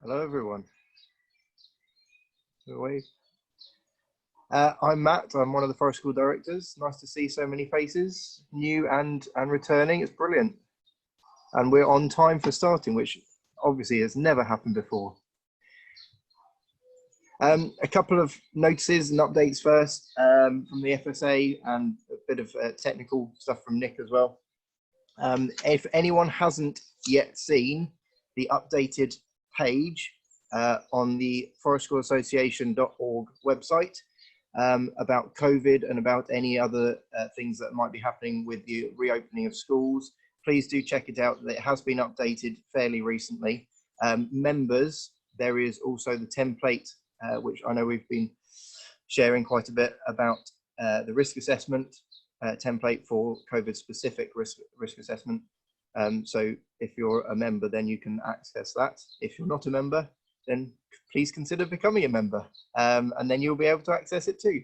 Hello, everyone. I'm Matt. I'm one of the Forest School directors. Nice to see so many faces, new and returning. It's brilliant. And we're on time for starting, which obviously has never happened before. A couple of notices and updates first from the FSA and a bit of technical stuff from Nick as well. If anyone hasn't yet seen the updated page on the forestschoolassociation.org website about COVID and about any other things that might be happening with the reopening of schools, please do check it out. It has been updated fairly recently. Members, there is also the template, which I know we've been sharing quite a bit about the risk assessment template for COVID specific risk assessment. So if you're a member, then you can access that. If you're not a member, then please consider becoming a member, and then you'll be able to access it too.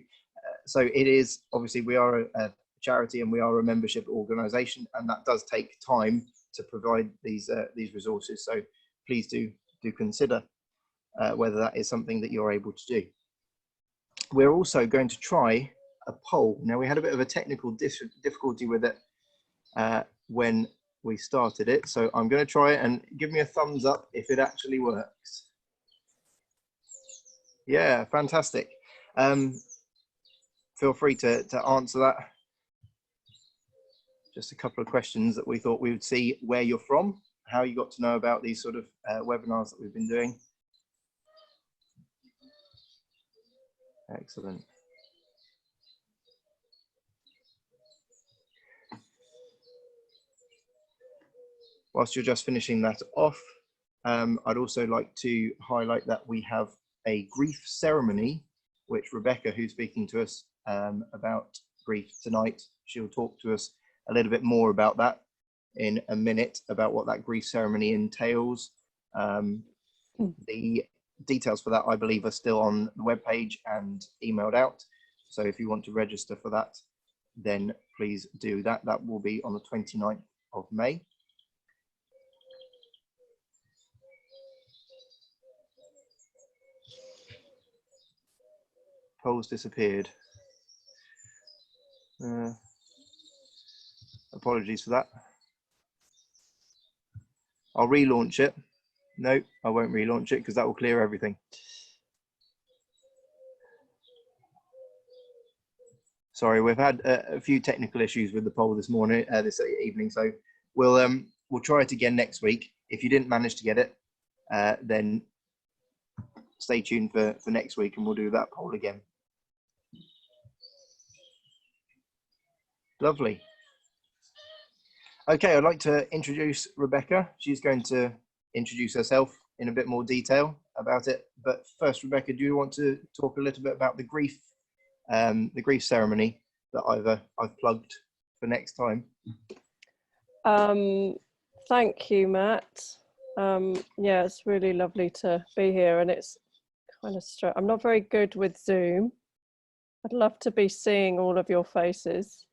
So it is, obviously we are a charity and we are a membership organisation, and that does take time to provide these resources. So please do consider whether that is something that you're able to do. We're also going to try a poll. Now, we had a bit of a technical difficulty with it when we started it, so I'm going to try it, and give me a thumbs up if it actually works. Yeah, fantastic. Feel free to answer that. Just a couple of questions that we thought we would see: where you're from, how you got to know about these sort of webinars that we've been doing. Excellent. Whilst you're just finishing that off, I'd also like to highlight that we have a grief ceremony, which Rebecca, who's speaking to us about grief tonight, she'll talk to us a little bit more about that in a minute, about what that grief ceremony entails. The details for that, I believe, are still on the webpage and emailed out. So if you want to register for that, then please do that. That will be on the 29th of May. Polls disappeared. Apologies for that. I'll relaunch it. No, I won't relaunch it because that will clear everything. Sorry, we've had a few technical issues with the poll this morning, this evening. So we'll try it again next week. If you didn't manage to get it, then stay tuned for next week, and we'll do that poll again. Lovely. Okay, I'd like to introduce Rebecca. She's going to introduce herself in a bit more detail about it. But first, Rebecca, do you want to talk a little bit about the grief ceremony that I've plugged for next time? Thank you, Matt. Yeah, it's really lovely to be here, and it's kind of strange. I'm not very good with Zoom. I'd love to be seeing all of your faces,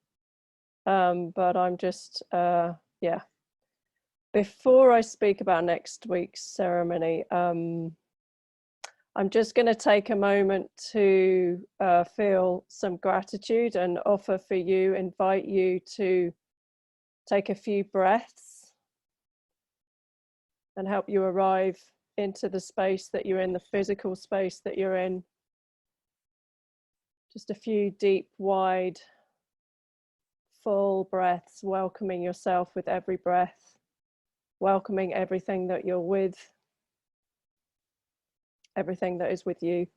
but I'm just yeah. Before I speak about next week's ceremony, I'm just going to take a moment to feel some gratitude and offer for you, invite you to take a few breaths and help you arrive into the space that you're in, the physical space that you're in. Just a few deep, wide, full breaths, welcoming yourself with every breath, welcoming everything that you're with, everything that is with you.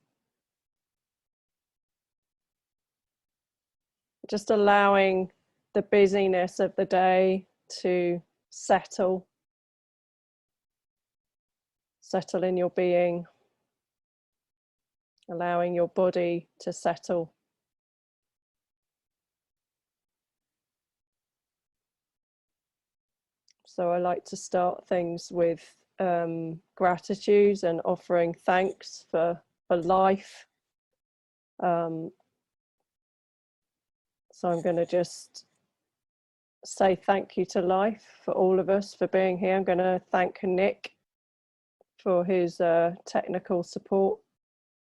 just allowing the busyness of the day to settle in your being, allowing your body to settle. So I like to start things with gratitude and offering thanks for life. So I'm going to just say thank you to life, for all of us, for being here. I'm going to thank Nick for his technical support,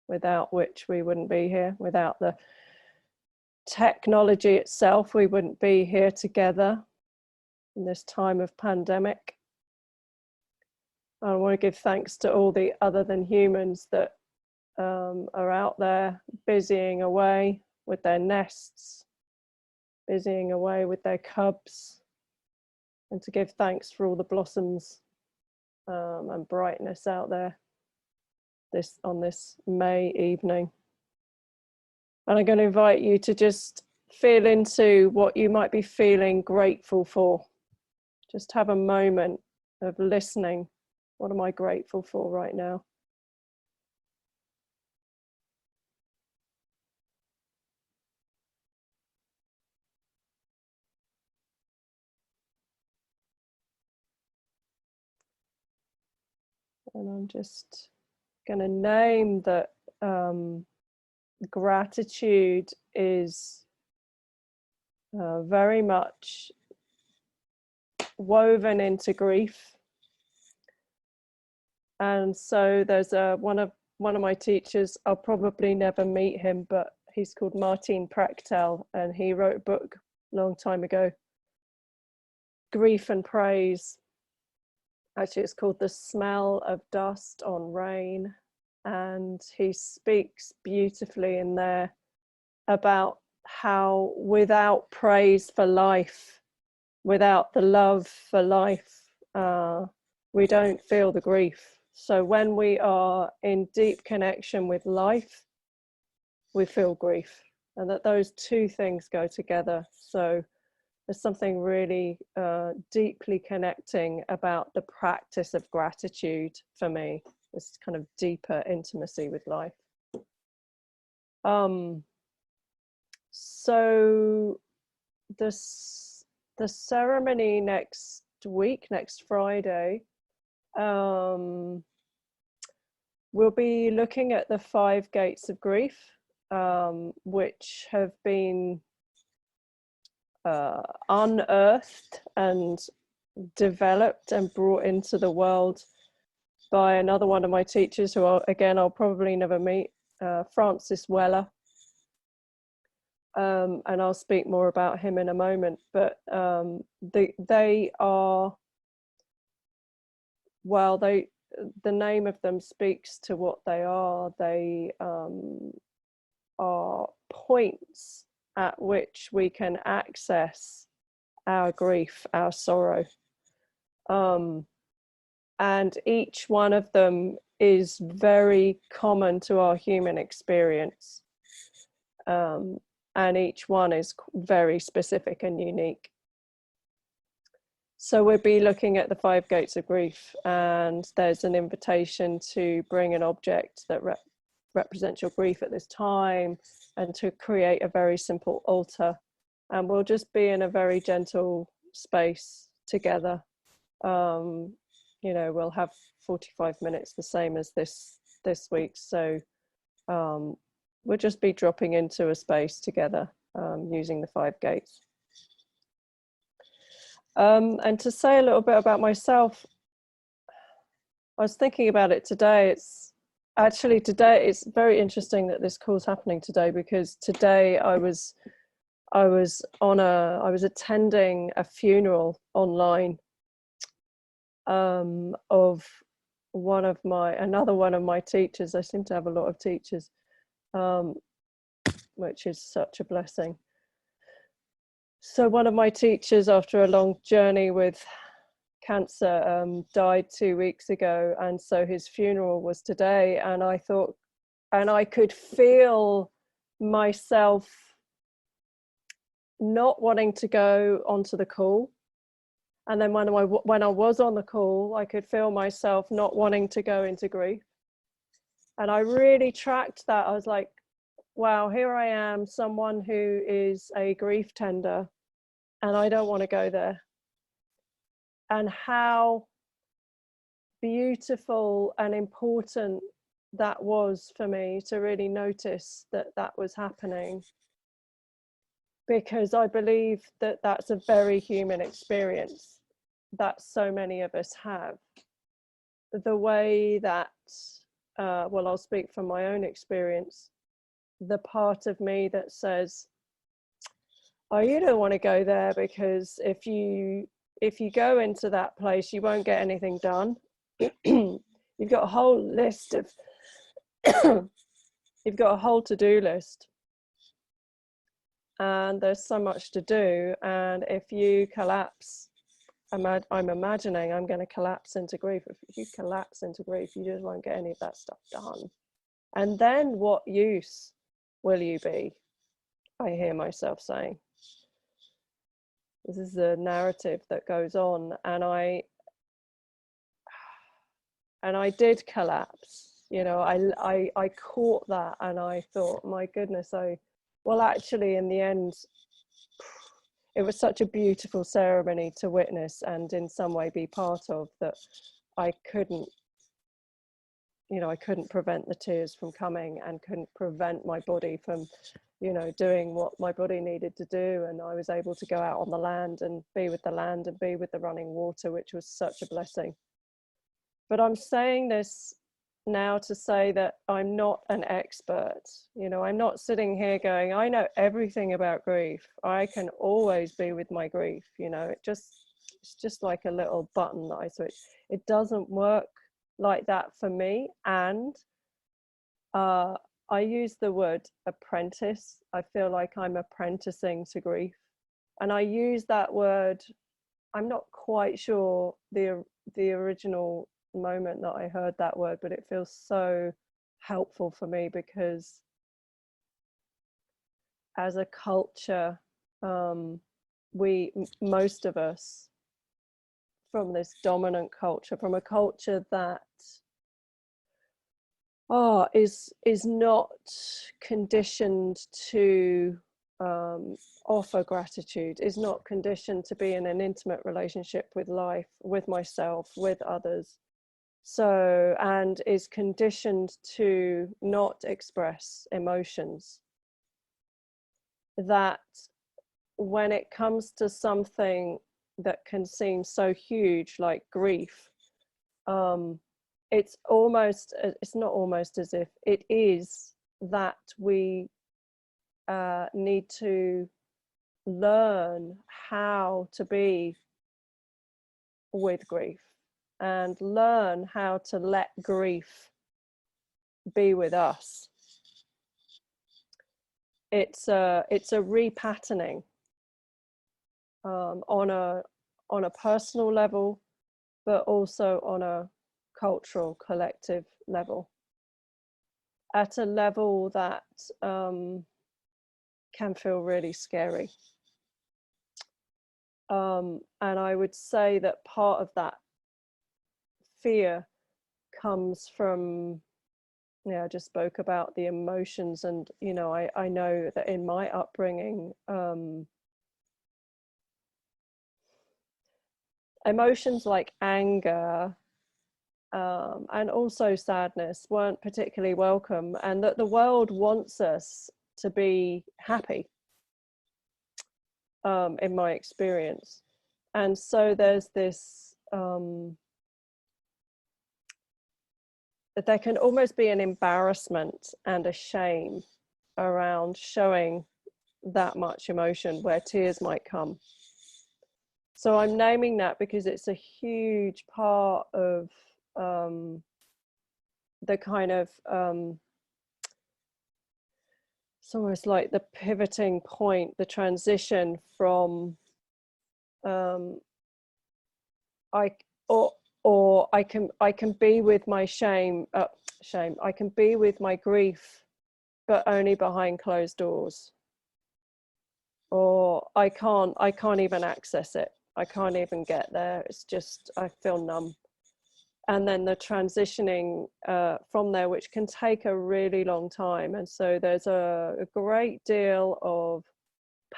without which we wouldn't be here. Without the technology itself, we wouldn't be here together in this time of pandemic. I want to give thanks to all the other than humans that are out there busying away with their nests, busying away with their cubs, and to give thanks for all the blossoms and brightness out there on this May evening. And I'm going to invite you to just feel into what you might be feeling grateful for. Just have a moment of listening. What am I grateful for right now? And I'm just going to name that gratitude is very much woven into grief. And so there's one of my teachers, I'll probably never meet him, but he's called Martin Prechtel, and he wrote a book a long time ago, Grief and Praise. Actually, it's called The Smell of Dust on Rain. And he speaks beautifully in there about how without praise for life, without the love for life, we don't feel the grief. So when we are in deep connection with life, we feel grief, and that those two things go together. So there's something really deeply connecting about the practice of gratitude for me, this kind of deeper intimacy with life. So the ceremony next week, next Friday, we'll be looking at the 5 gates of grief, which have been unearthed and developed and brought into the world by another one of my teachers, who I'll probably never meet, Francis Weller. And I'll speak more about him in a moment, but they are, well, the name of them speaks to what they are. They are points at which we can access our grief, our sorrow. And each one of them is very common to our human experience. And each one is very specific and unique. So we'll be looking at the 5 gates of grief, and there's an invitation to bring an object that represents your grief at this time, and to create a very simple altar. And we'll just be in a very gentle space together. You know, we'll have 45 minutes, the same as this week. So we'll just be dropping into a space together using the 5 gates. And to say a little bit about myself, I was thinking about it today. It's very interesting that this call's happening today, because today I was attending a funeral online of another one of my teachers. I seem to have a lot of teachers, which is such a blessing. So one of my teachers, after a long journey with cancer, died 2 weeks ago, and so his funeral was today. And I thought, and I could feel myself not wanting to go onto the call. And then when I was on the call, I could feel myself not wanting to go into grief. And I really tracked that. I was like, wow, here I am, someone who is a grief tender, and I don't want to go there. And how beautiful and important that was for me to really notice that that was happening. Because I believe that that's a very human experience that so many of us have. The way that, well, I'll speak from my own experience, the part of me that says, oh, you don't want to go there because if you go into that place, you won't get anything done. You've got a whole list of, you've got a whole to-do list. And there's so much to do. And if you collapse, I'm imagining I'm going to collapse into grief. If you collapse into grief, you just won't get any of that stuff done. And then what use will you be? I hear myself saying. This is the narrative that goes on. And I did collapse. You know, I caught that and I thought, my goodness, well, actually, in the end, it was such a beautiful ceremony to witness and in some way be part of, that I couldn't prevent the tears from coming and couldn't prevent my body from, doing what my body needed to do. And I was able to go out on the land and be with the land and be with the running water, which was such a blessing. But I'm saying this now to say that I'm not an expert. I'm not sitting here going, I know everything about grief. I can always be with my grief. It's just like a little button that I switch. It doesn't work like that for me. And I use the word apprentice. I feel like I'm apprenticing to grief. And I use that word, I'm not quite sure the original moment that I heard that word, but it feels so helpful for me, because as a culture, most of us, from this dominant culture, from a culture that is not conditioned to offer gratitude, is not conditioned to be in an intimate relationship with life, with myself, with others. So, and is conditioned to not express emotions. That when it comes to something that can seem so huge like grief, it's not almost as if it is that we need to learn how to be with grief and learn how to let grief be with us. It's a repatterning on a personal level, but also on a cultural collective level, at a level that can feel really scary. And I would say that part of that fear comes from, I just spoke about the emotions, and I know that in my upbringing, emotions like anger and also sadness weren't particularly welcome, and that the world wants us to be happy, in my experience. And so there's this there can almost be an embarrassment and a shame around showing that much emotion, where tears might come. So I'm naming that because it's a huge part of the kind of it's almost like the pivoting point, the transition from I can be with my shame, I can be with my grief, but only behind closed doors. or I can't even access it. I can't even get there. It's just, I feel numb. And then the transitioning from there, which can take a really long time. And so there's a great deal of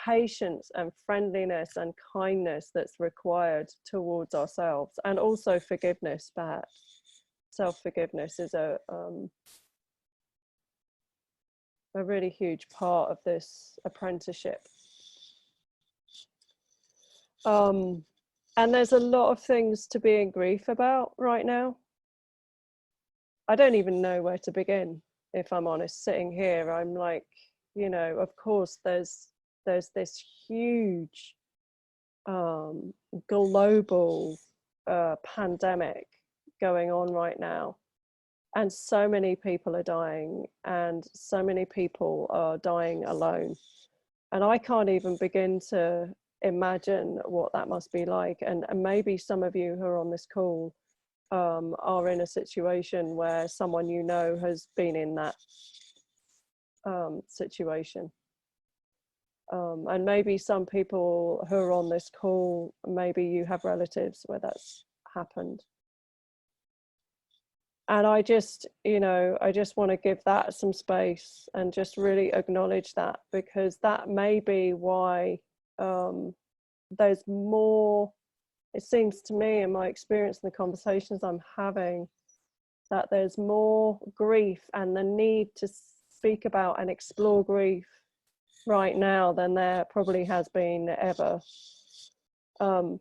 patience and friendliness and kindness that's required towards ourselves, and also forgiveness. Perhaps self-forgiveness is a really huge part of this apprenticeship. And there's a lot of things to be in grief about right now. I don't even know where to begin, if I'm honest. Sitting here, I'm like, you know, of course there's this huge global pandemic going on right now, and so many people are dying, and so many people are dying alone, and I can't even begin to imagine what that must be like. And maybe some of you who are on this call are in a situation where someone you know has been in that situation. And maybe some people who are on this call, maybe you have relatives where that's happened. And I just, you know, I just want to give that some space and just really acknowledge that, because that may be why there's more, it seems to me in my experience in the conversations I'm having, that there's more grief and the need to speak about and explore grief right now than there probably has been ever. And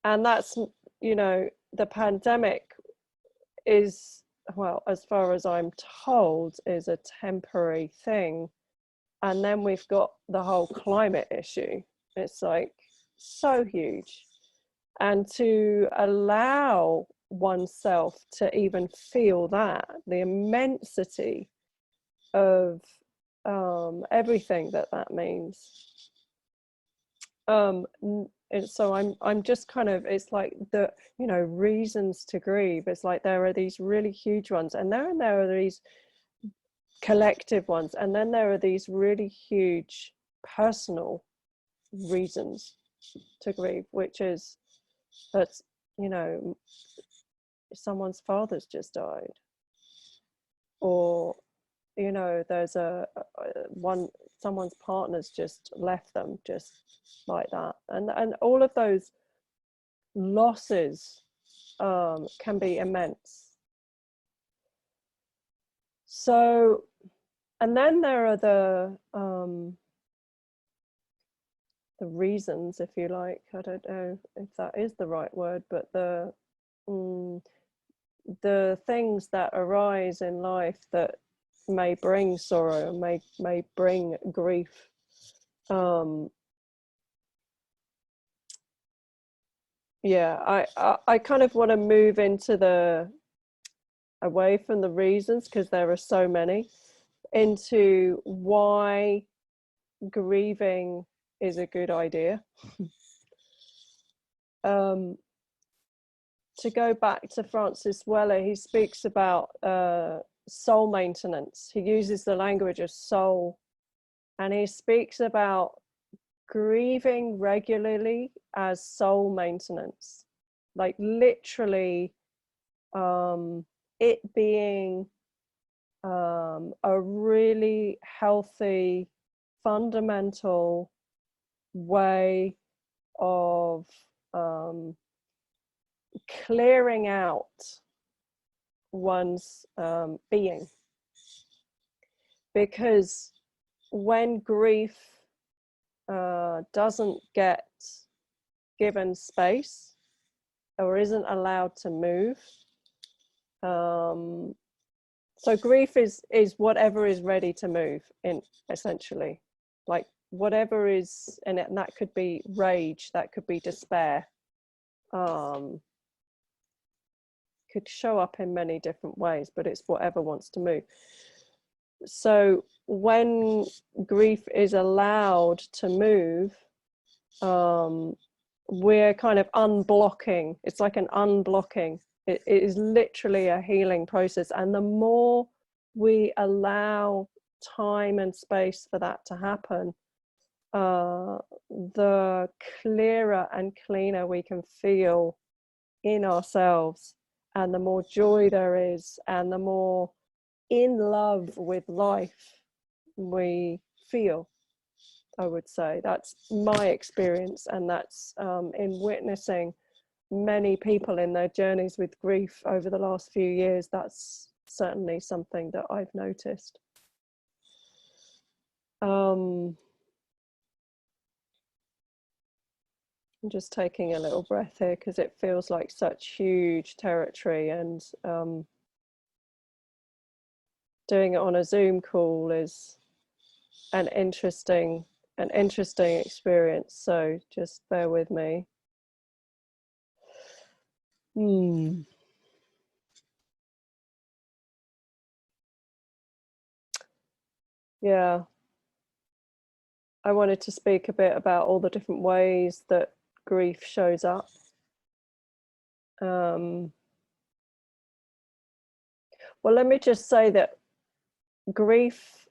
that's, you know, the pandemic is, well, as far as I'm told, is a temporary thing. And then we've got the whole climate issue. It's like so huge. And to allow oneself to even feel that, the immensity of everything that means. And so I'm just kind of, it's like the, you know, reasons to grieve. It's like there are these really huge ones, and there are these collective ones, and then there are these really huge personal reasons to grieve, which is that, you know, someone's father's just died, or, you know, there's someone's partner's just left them just like that, and all of those losses can be immense. So, and then there are the reasons, if you like, I don't know if that is the right word, but the things that arise in life that may bring sorrow, may bring grief. Yeah, I kind of want to move into away from the reasons, because there are so many, into why grieving is a good idea. To go back to Francis Weller, he speaks about soul maintenance. He uses the language of soul, and he speaks about grieving regularly as soul maintenance, like literally it being a really healthy, fundamental way of clearing out one's being. Because when grief doesn't get given space or isn't allowed to move, so grief is whatever is ready to move, in essentially, like whatever is in it, and that could be rage, that could be despair, could show up in many different ways, but it's whatever wants to move. So when grief is allowed to move, we're kind of unblocking. It's like an unblocking. It is literally a healing process. And the more we allow time and space for that to happen, the clearer and cleaner we can feel in ourselves, and the more joy there is, and the more in love with life we feel. I would say that's my experience, and that's in witnessing many people in their journeys with grief over the last few years. That's certainly something that I've noticed. I'm just taking a little breath here because it feels like such huge territory, and doing it on a Zoom call is an interesting experience. So just bear with me. Yeah, I wanted to speak a bit about all the different ways that grief shows up. Well, let me just say that grief,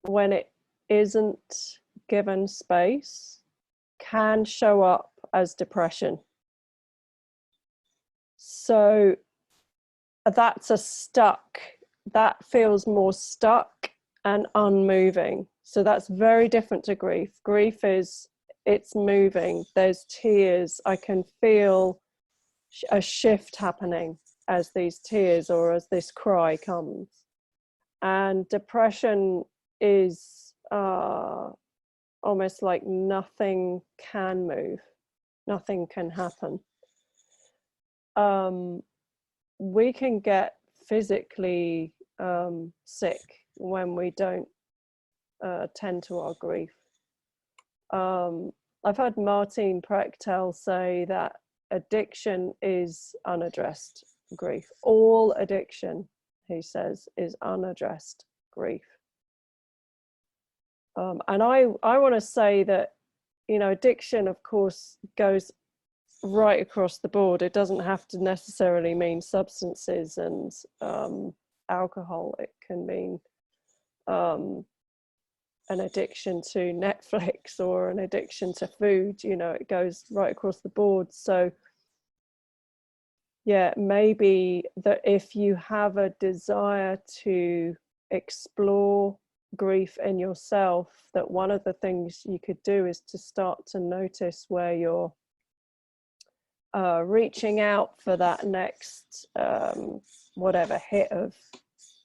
when it isn't given space, can show up as depression. So that's that feels more stuck and unmoving. So that's very different to grief. Grief it's moving, there's tears, I can feel a shift happening as these tears or as this cry comes. And depression is almost like nothing can move, nothing can happen. We can get physically sick when we don't tend to our grief. I've heard Martin Prechtel say that addiction is unaddressed grief. All addiction, he says, is unaddressed grief. And I want to say that, you know, addiction, of course, goes right across the board. It doesn't have to necessarily mean substances and alcohol. It can mean an addiction to Netflix or an addiction to food. You know, it goes right across the board. So yeah, maybe that if you have a desire to explore grief in yourself, that one of the things you could do is to start to notice where you're reaching out for that next whatever hit of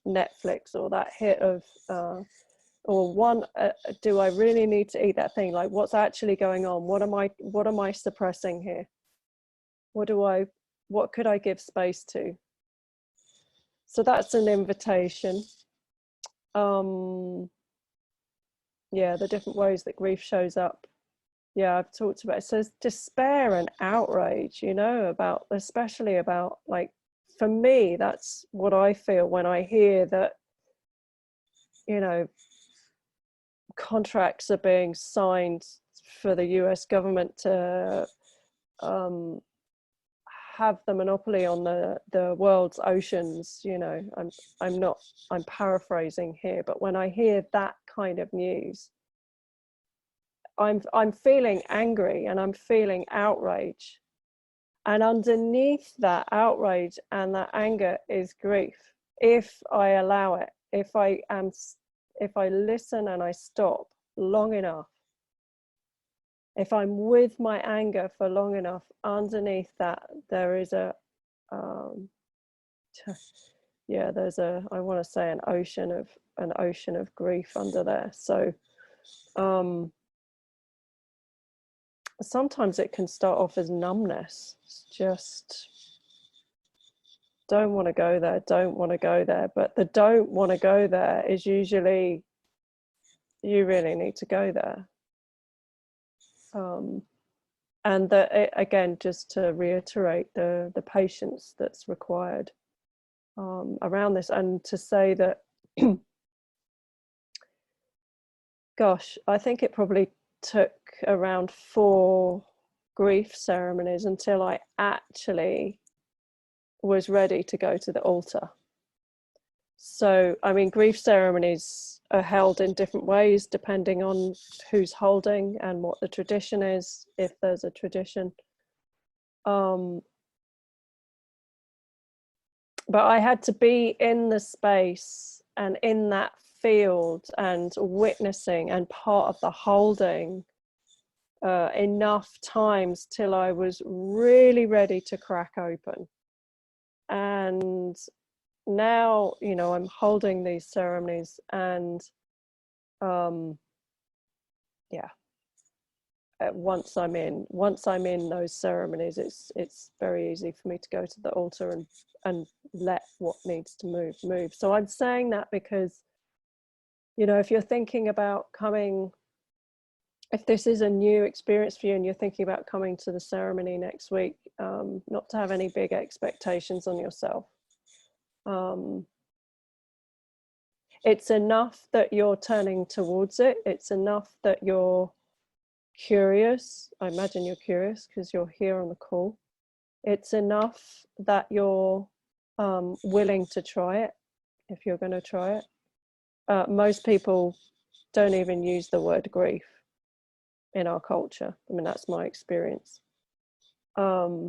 Netflix, or that hit of or one do I really need to eat that thing? Like, what's actually going on? What am I suppressing here? What could I give space to? So that's an invitation. Yeah, the different ways that grief shows up. Yeah, I've talked about it. So despair and outrage, you know, especially about, like, for me, that's what I feel when I hear that, you know, contracts are being signed for the US government to have the monopoly on the world's oceans. You know, I'm paraphrasing here, but when I hear that kind of news, I'm feeling angry and I'm feeling outrage, and underneath that outrage and that anger is grief. If I allow it, if I listen and I stop long enough, if I'm with my anger for long enough, underneath that there is I want to say an ocean of grief under there. So sometimes it can start off as numbness. It's just don't want to go there, but the don't want to go there is usually you really need to go there. And again, just to reiterate the patience that's required around this, and to say that gosh, I think it probably took around 4 grief ceremonies until I actually was ready to go to the altar. So, I mean, grief ceremonies are held in different ways depending on who's holding and what the tradition is, if there's a tradition. But I had to be in the space and in that field and witnessing and part of the holding enough times till I was really ready to crack open. And now, you know, I'm holding these ceremonies, and yeah, once I'm in those ceremonies, it's very easy for me to go to the altar and let what needs to move. So I'm saying that because, you know, if you're thinking about coming, if this is a new experience for you and you're thinking about coming to the ceremony next week, not to have any big expectations on yourself. It's enough that you're turning towards it. It's enough that you're curious. I imagine you're curious because you're here on the call. It's enough that you're willing to try it, if you're going to try it. Most people don't even use the word grief in our culture. I mean, that's my experience. Yeah.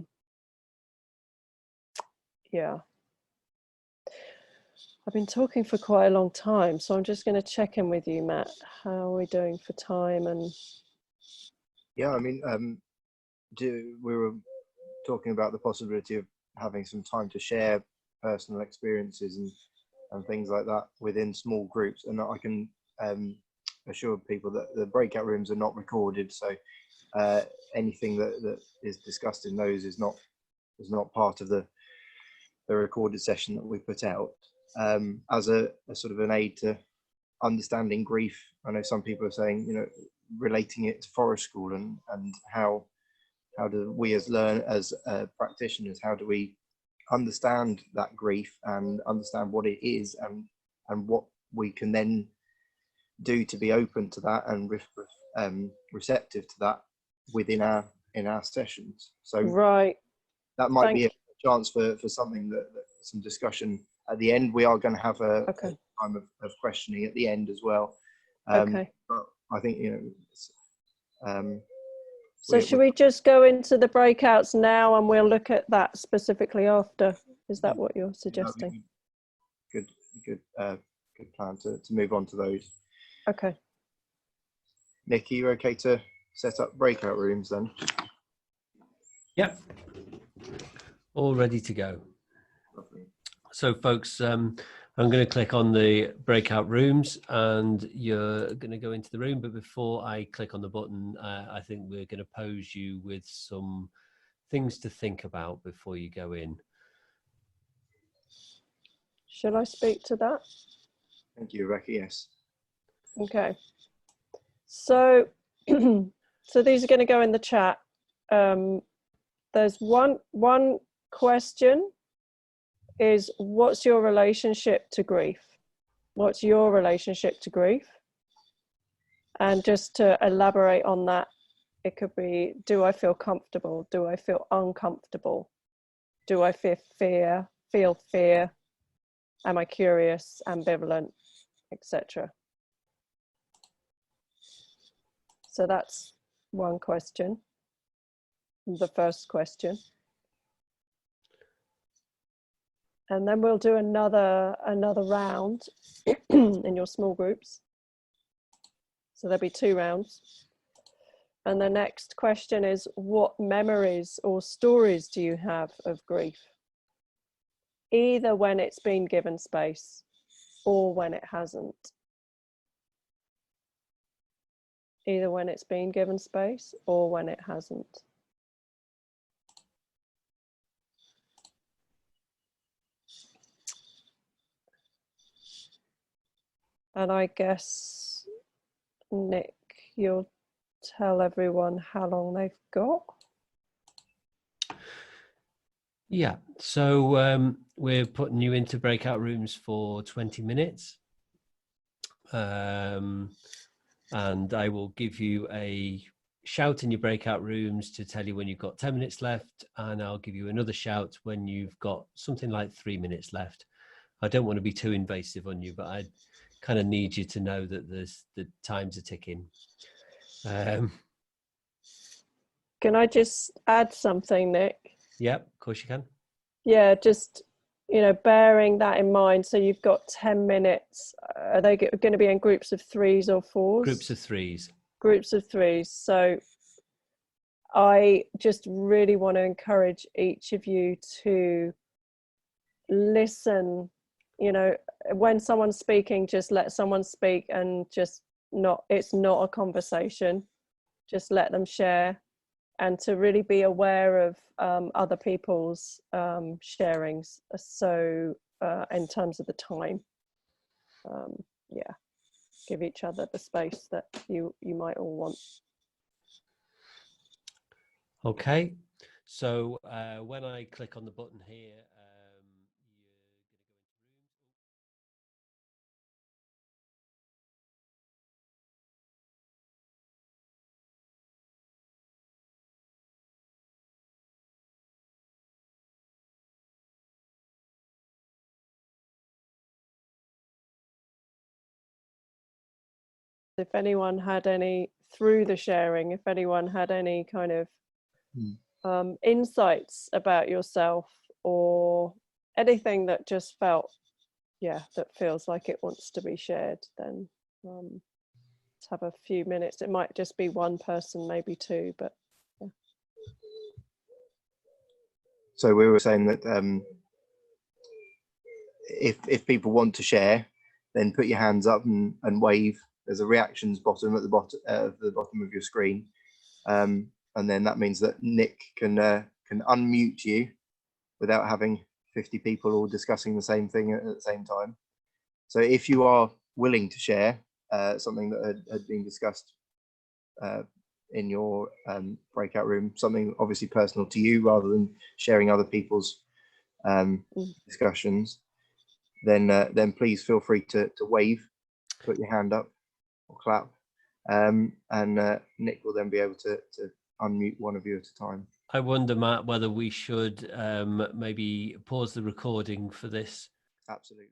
I've been talking for quite a long time, so I'm just going to check in with you, Matt. How are we doing for time? And yeah, I mean, we were talking about the possibility of having some time to share personal experiences and things like that within small groups, and I can assure people that the breakout rooms are not recorded, so anything that is discussed in those is not part of the recorded session that we put out. As a sort of an aid to understanding grief. I know some people are saying, you know, relating it to forest school and how do we as practitioners, how do we understand that grief and understand what it is and what we can then do to be open to that and receptive to that within our sessions. So right, that might be a chance for something that some discussion at the end. We are going to have a time of questioning at the end as well. Okay. But I think, you know, so should we just go into the breakouts now and we'll look at that specifically after? Is that what you're suggesting? Good plan to move on to those. Okay. Nick, are you okay to set up breakout rooms then? Yep. All ready to go. Lovely. So folks, I'm going to click on the breakout rooms and you're going to go into the room. But before I click on the button, I think we're going to pose you with some things to think about before you go in. Shall I speak to that? Thank you, Rebecca. Yes. Okay. So, so these are going to go in the chat. There's one question is, what's your relationship to grief? What's your relationship to grief? And just to elaborate on that, it could be, do I feel comfortable? Do I feel uncomfortable? Do I feel fear? Am I curious, ambivalent, etc.? So that's one question, the first question. And then we'll do another round in your small groups. So there'll be 2 rounds. And the next question is, what memories or stories do you have of grief? Either when it's been given space or when it hasn't. Either when it's been given space or when it hasn't. And I guess, Nick, you'll tell everyone how long they've got. Yeah, so we're putting you into breakout rooms for 20 minutes. And I will give you a shout in your breakout rooms to tell you when you've got 10 minutes left, and I'll give you another shout when you've got something like 3 minutes left. I don't want to be too invasive on you, but I kind of need you to know that the times are ticking. Can I just add something, Nick? Yeah, of course you can. Yeah, just, you know, bearing that in mind. So you've got 10 minutes. Are they going to be in groups of 3s or 4s? Groups of 3s. Groups of 3s. So I just really want to encourage each of you to listen. You know, when someone's speaking, just let someone speak, and just it's not a conversation. Just let them share, and to really be aware of other people's sharings. So in terms of the time, yeah, give each other the space that you might all want. Okay, so when I click on the button here, If anyone had any, through the sharing, if anyone had any kind of insights about yourself, or anything that just felt, that feels like it wants to be shared, then let's have a few minutes. It might just be one person, maybe 2, but yeah. So we were saying that if people want to share, then put your hands up and wave. There's a reactions bottom at the bottom of your screen, and then that means that Nick can unmute you without having 50 people all discussing the same thing at the same time. So if you are willing to share something that had been discussed in your breakout room, something obviously personal to you rather than sharing other people's discussions, then please feel free to wave, put your hand up or clap, and Nick will then be able to unmute one of you at a time. I wonder, Matt, whether we should maybe pause the recording for this. Absolutely.